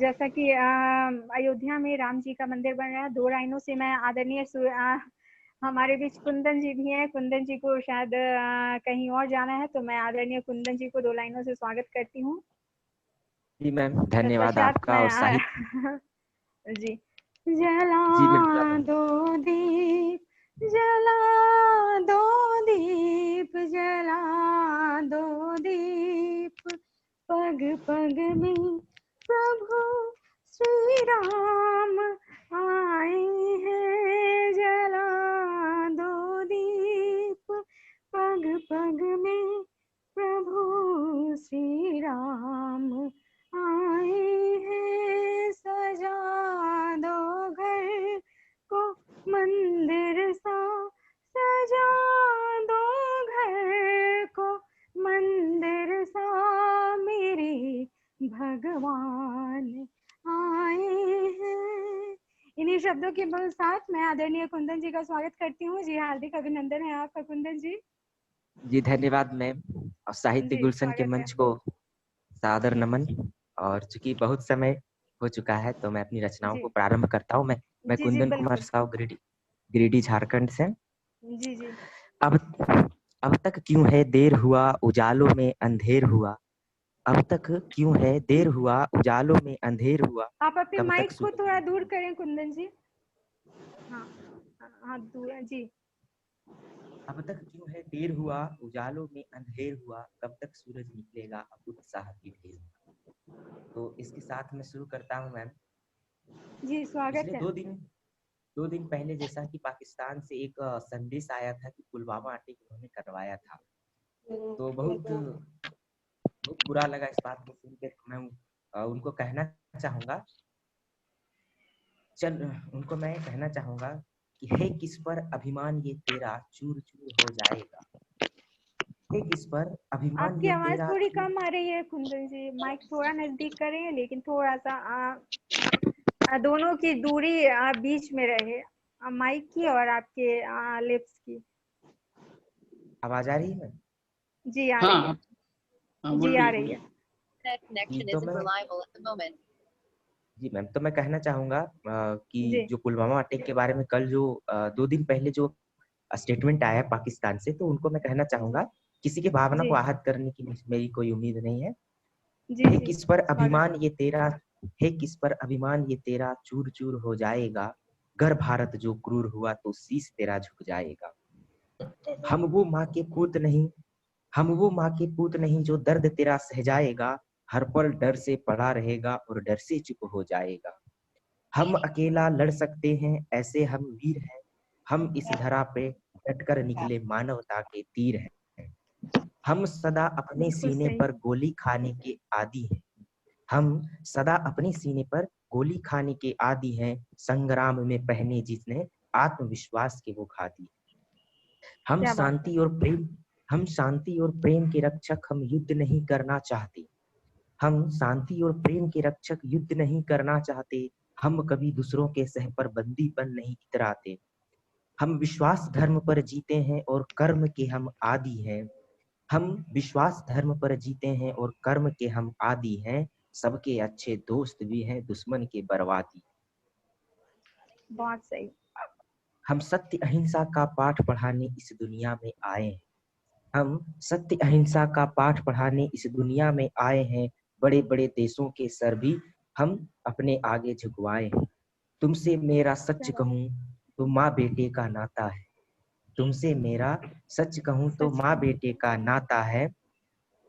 जैसा कि अयोध्या में राम जी का मंदिर बन रहा है, 2 लाइनों से मैं आदरणीय हमारे बीच कुंदन जी भी हैं। कुंदन जी को शायद कहीं और जाना है, तो मैं आदरणीय कुंदन जी को 2 लाइनों से स्वागत करती हूँ। जी मैम, धन्यवाद तत्पश्चात आपका। मैं और साहित्य जी, जला जी मैं दो दीप, जला दो दीप, जला दो दीप, पग पग में प्रभु श्री राम आए हैं। जला दो दीप, पग पग में प्रभु श्री राम आए हैं। सजा दो घर को मंदिर सा, सजा दो घर को मंदिर सा, मेरे भगवान आए हैं। इन्हीं शब्दों के साथ मैं आदरणीय कुंदन जी का स्वागत करती हूँ। जी, हार्दिक अभिनंदन है आपका कुंदन जी। जी धन्यवाद मैम। और साहित्य जी, गुलशन के स्वागत है। मंच को सादर नमन। और चूंकि बहुत समय हो चुका है तो मैं अपनी रचनाओं जी को प्रारंभ करता हूँ। मैं जी जी, कुंदन कुमार बिल्कुल। साव, गिरिडीह झारखंड से। जी जी। अब अब तक क्यों है देर हुआ, उजालों में अंधेर हुआ। अब तक क्यों है देर हुआ, उजालों में अंधेर हुआ। आप अपने कब तक माइक को सूरज थोड़ा दूर निकलेगा। करें कुंदन जी। हाँ हाँ, दूर है जी। अब तक क्यों है देर हुआ, उजालों में अंधेर हुआ। कब तक सूरज निकलेगा, अब उत्साह की ढेर हुआ। तो इसके साथ मैं शुरू करता हूँ मैम। जी, स्वागत पिछले है। 2 दिन पहले जैसा कि पाकिस्तान से एक संदेश आया था कि पुलवामा अटैक उन्होंने करवाया था, तो बहुत बुरा लगा इस बात को सुन के। मैं उनको कहना चाहूंगा उनको मैं कहना चाहूंगा कि हे किस पर अभिमान ये तेरा चूर चूर हो जाएगा। हे किस पर अभिमान आपकी ये आवाज तेरा थोड़ी चूर। कम आ रही है कुंदन जी। माइक थोड़ा नजदीक करें, लेकिन थोड़ा सा दोनों की दूरी बीच में रहे, माइक की और आपके लिप्स की। आवाज आ रही है मैम? जी, आ रही है। हाँ हाँ, जी, आ बोलिए रही बोलिए। है। जी तो मैं कहना चाहूंगा कि जी जो पुलवामा अटैक के बारे में कल जो 2 दिन पहले जो स्टेटमेंट आया है पाकिस्तान से, तो उनको मैं कहना चाहूंगा किसी की भावना जी को आहत करने की मेरी कोई उम्मीद नहीं है। जी हे जी, किस पर स्वागत। अभिमान ये तेरा, हे किस पर अभिमान ये तेरा चूर चूर हो जाएगा। गर भारत जो क्रूर हुआ तो शीश तेरा झुक जाएगा। हम वो माँ के पूत नहीं, हम वो माँ के पूत नहीं जो दर्द तेरा सह जाएगा। हर पल डर से पड़ा रहेगा और डर से चुप हो जाएगा। हम अकेला लड़ सकते हैं, ऐसे हम वीर हैं। हम इस धरा पे डटकर निकले मानवता के तीर हैं। हम सदा अपने बिल्कुल सीने सही। पर गोली खाने के आदी हैं। हम सदा अपने सीने पर गोली खाने के आदी हैं। संग्राम में पहने जिसने आत्मविश्वास के वो खादी। हम क्या बात है। शांति और प्रेम हम शांति और प्रेम के रक्षक, हम युद्ध नहीं करना चाहते। हम शांति और प्रेम के रक्षक, युद्ध नहीं करना चाहते। हम कभी दूसरों के सह पर बंदीपन नहीं इतराते। हम विश्वास धर्म पर जीते हैं और कर्म के हम आदी हैं। हम विश्वास धर्म पर जीते हैं और कर्म के हम आदी हैं। सबके अच्छे दोस्त भी हैं, दुश्मन के बर्बादी। बहुत सही। हम सत्य अहिंसा का पाठ पढ़ाने इस दुनिया में आए हैं। हम सत्य अहिंसा का पाठ पढ़ाने इस दुनिया में आए हैं। बड़े बड़े देशों के सर भी हम अपने आगे झुकवाए हैं। तुमसे मेरा क्या सच बात। कहूं तो माँ बेटे का नाता है। तुमसे मेरा सच कहूं तो सच माँ में। बेटे का नाता है।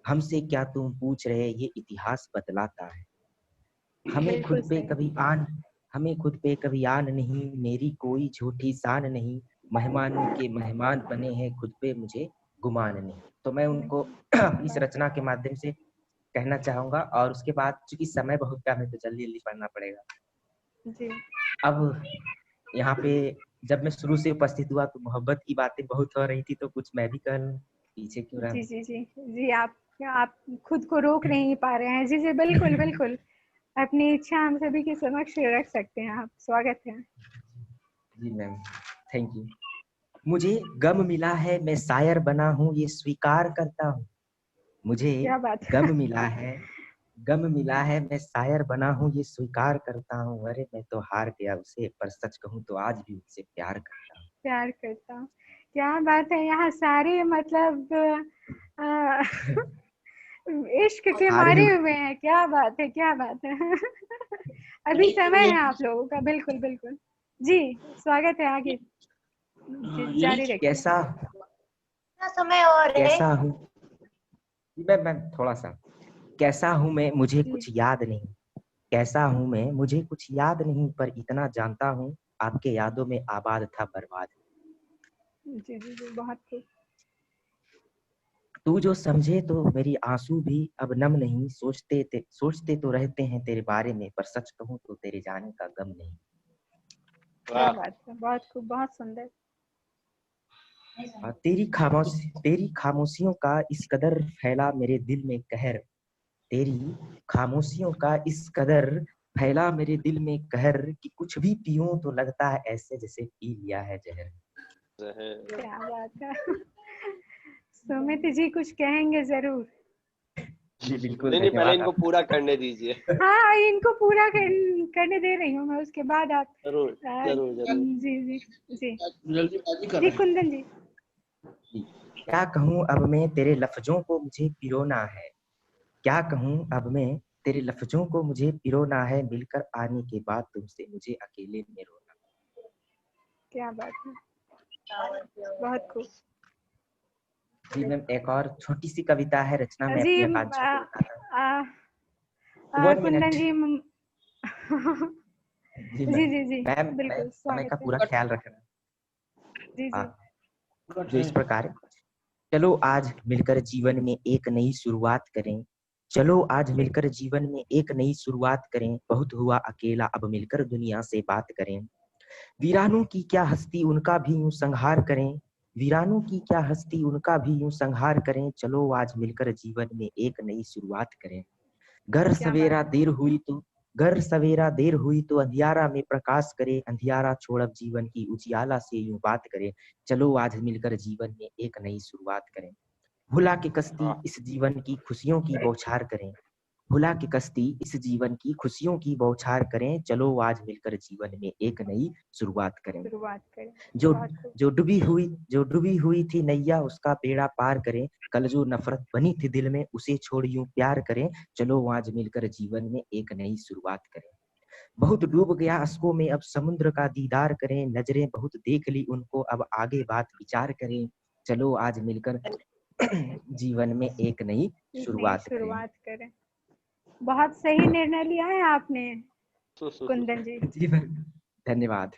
हमसे क्या तुम पूछ रहे, ये इतिहास बतलाता है। हमें बिल्कुल खुद पे सही। कभी आन हमें खुद पे कभी आन नहीं, मेरी कोई झूठी शान नहीं। मेहमानों के मेहमान बने हैं, खुद पे मुझे गुमान नहीं। तो मैं उनको अपनी इस रचना के माध्यम से कहना चाहूंगा। और उसके बाद चूंकि समय बहुत कम है तो जल्दी जल्दी पढ़ना पड़ेगा। जी अब यहाँ पे जब मैं शुरू से उपस्थित हुआ तो मोहब्बत की बातें बहुत हो रही थी, तो कुछ मैं भी कर लूं, पीछे क्यों रहा। जी जी जी जी, आप खुद को रोक नहीं पा रहे हैं। जी जी, बिल्कुल बिल्कुल। अपनी इच्छा हम सभी के समक्ष रख सकते हैं आप। स्वागत है। जी मैम, थैंक यू। मुझे गम मिला है, मैं शायर बना हूँ, ये स्वीकार करता हूँ। मुझे क्या बात है। गम मिला है गम मिला है मैं शायर बना हूँ ये स्वीकार करता हूँ, अरे मैं तो हार गया उसे पर सच कहूँ तो आज भी उससे प्यार करता हूँ। प्यार करता हूँ। क्या बात है, यहाँ सारे मतलब आ, इश्क के सारे मारे हुए हैं। क्या बात है, क्या बात है। अभी समय है आप लोगों का। बिल्कुल बिल्कुल जी, स्वागत है, आगे जारी रखिए। कैसा समय और है। कैसा हूँ जी, मैं थोड़ा सा कैसा हूँ मैं मुझे जी कुछ याद नहीं, कैसा हूँ मैं मुझे कुछ याद नहीं, पर इतना जानता हूँ आपके यादों में आबाद था बर्बाद। जी जी जी, बहुत खूब। तू जो समझे तो मेरी आंसू भी अब नम नहीं, सोचते तो रहते हैं तेरे बारे में, पर सच कहूँ तो तेरे जाने का गम नहीं। क्या बात है, बहुत खूब, बहुत सुंदर। तेरी खामोशियों का इस कदर फैला मेरे दिल में कहर, तेरी खामोशियों का इस कदर फैला मेरे दिल में कहर, कि कुछ भी पीऊं तो लगता है ऐसे जैसे पी लिया है जहर। क्या बात है। सुमित जी कुछ कहेंगे जरूर। जी बिल्कुल, नहीं पहले धन्यवाद इनको आप। पूरा करने दीजिए। हाँ, इनको पूरा करने दे रही हूँ मैं, उसके बाद आप। जरूर जरूर जरूर। जी जी जी जल्दीबाजी कर जी, रहे हैं। कुंदन जी। क्या कहूँ अब मैं तेरे लफ्जों को मुझे पिरोना है, क्या कहूँ अब मैं तेरे लफ्जों को मुझे पिरोना है, मिलकर आने के बाद तुमसे मुझे अकेले में रोना। क्या बात है, बहुत खूब। जी मैम, एक और छोटी सी कविता है, रचना मैं जी अपनी आकांक्षा को बताता हूँ। 1 मिनट। कुंदन जी जी जी मैम, जी जी, मैं बिल्कुल समय का स्वागत है। पूरा ख्याल रखना। जी जी, हाँ, जो इस प्रकार है। चलो आज मिलकर जीवन में एक नई शुरुआत करें, चलो आज मिलकर जीवन में एक नई शुरुआत करें, बहुत हुआ अकेला अब मिलकर दुनिया से बात करें। वीरानों की क्या हस्ती उनका भी यूं संहार करें, वीरानों की क्या हस्ती उनका भी यूं संहार करें, चलो आज मिलकर जीवन में एक नई शुरुआत करें। घर क्या बात सवेरा है। देर हुई तो घर सवेरा देर हुई तो अंधियारा में प्रकाश करे, अंधियारा छोड़ अब जीवन की उजियाला से यूं बात करे, चलो आज मिलकर जीवन में एक नई शुरुआत करें। भुला के कश्ती इस जीवन की खुशियों की बौछार करें, भुला के कश्ती इस जीवन की खुशियों की बौछार करें, चलो आज मिलकर जीवन में एक नई शुरुआत करें। शुरुआत करें, जो बहुत खूब। जो डूबी हुई थी नैया उसका बेड़ा पार करें, कल जो नफरत बनी थी दिल में उसे छोड़ यूं प्यार करें, चलो आज मिलकर जीवन में एक नई शुरुआत करें। बहुत डूब गया अश्कों में अब समुद्र का दीदार करें, नजरें बहुत देख ली उनको अब आगे बात विचार करें, चलो आज मिलकर जीवन में एक नई एक नई शुरुआत करें। शुरुआत करें। बहुत सही निर्णय लिया है आपने कुंदन जी। जी धन्यवाद।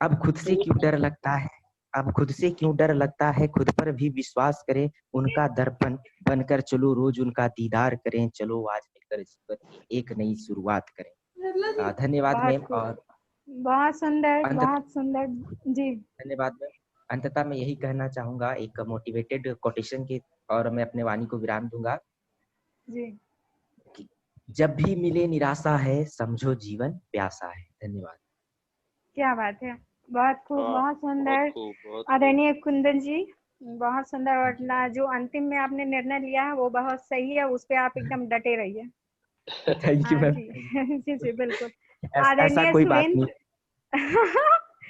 अब खुद से क्यों डर लगता है, अब खुद से क्यों डर लगता है, खुद पर भी विश्वास करें, उनका दर्पण बनकर चलो रोज उनका दीदार करें, चलो आज मिलकर जीवन की एक नई शुरुआत करें। धन्यवाद बहुत मैम। खूब, और बहुत सुंदर, अंत बहुत सुंदर। जी धन्यवाद मैम। अंततः मैं यही कहना चाहूंगा एक मोटिवेटेड कोटेशन के, और मैं अपने वाणी को विराम दूंगा जी, कि जब भी मिले निराशा है समझो जीवन प्यासा है। धन्यवाद। क्या बात है, बहुत खूब, बहुत बहुत सुंदर। खूब बहुत खूब। आदरणीय कुंदन जी, बहुत सुंदर। और जो अंतिम में आपने निर्णय लिया है वो बहुत सही है, उस पे आप एकदम डटे रहिए। थैंक यू हाँ मैम। जी। जी जी, बिल्कुल। ऐसा आदरणीय कोई बात सुरेंद्र।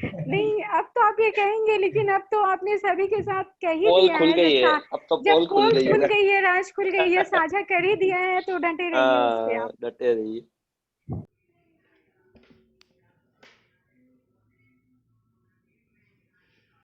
नहीं, अब तो आप ये कहेंगे, लेकिन अब तो आपने सभी के साथ कह ही पोल दिया खुल है। गई है, अब तो जब पोल खुल पोल गई खुल है। गई है, राज खुल गई है, साझा कर ही दिया है, तो डटे रहिए उस पे हाँ आप। डटे रहिए।